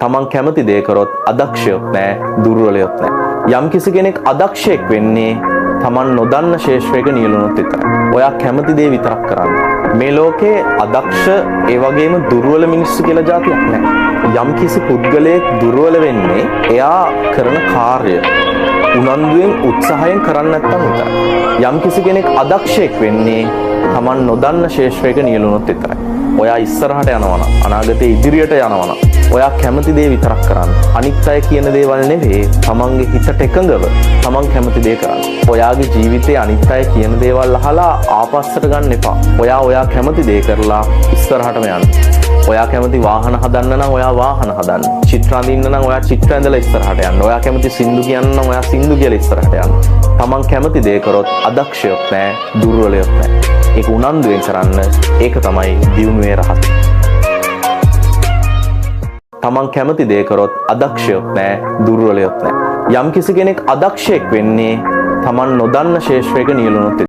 තමන් කැමති දේ කරොත් අදක්ෂයොත් නැහැ, දුර්වලයොත් නැහැ. යම් කිසි කෙනෙක් අදක්ෂයෙක් වෙන්නේ තමන් නොදන්න ශේෂ්ත්‍රයක නියැලුණොත් විතරයි. ඔයා කැමති දේ විතරක් කරන්න. මේ ලෝකේ අදක්ෂ ඒ වගේම දුර්වල මිනිස්සු කියලා જાතියක් නැහැ. යම් කිසි පුද්ගලයෙක් දුර්වල වෙන්නේ එයා කරන කාර්ය උනන්දුවෙන් උත්සාහයෙන් කරන්නේ නැත්නම් විතරයි. යම් කිසි කෙනෙක් අදක්ෂයෙක් වෙන්නේ තමන් නොදන්න ශේෂ්ත්‍රයක නියැලුණොත් විතරයි. ඔයා ඉස්සරහට යනවා නම්, අනාගතේ ඉදිරියට යනවා නම් ඔයා කැමති දේ විතරක් කරන්න. අනිත් අය කියන දේවල් නෙවෙයි, තමන්ගේ හිතට එකඟව තමන් කැමති දේ කරන්න. ඔයාගේ ජීවිතේ අනිත් අය කියන දේවල් අහලා ආපස්සට ගන්න එපා. ඔයා කැමති දේ කරලා ඉස්සරහටම යන්න. ඔයා කැමති වාහන හදන්න නම් ඔයා වාහන හදන්න. චිත්‍ර අඳින්න නම් ඔයා චිත්‍ර ඇඳලා ඉස්සරහට යන්න. ඔයා කැමති සින්දු කියන්න නම් ඔයා සින්දු කියලා ඉස්සරහට යන්න. තමන් කැමති දේ කරොත් අදක්ෂයොත් නැහැ, දුර්වලයොත් නැහැ. ඒක උනන්දුවෙන් කරන්න. ඒක තමයි දියුණුවේ රහස. තමන් කැමති දේ කරොත් අදක්ෂයොත් නැහැ, දුර්වලයොත් නැහැ. යම් කිසි කෙනෙක් අදක්ෂයෙක් වෙන්නේ තමන් නොදන්න ශේෂ්ත්‍රයක නියැලුණොත්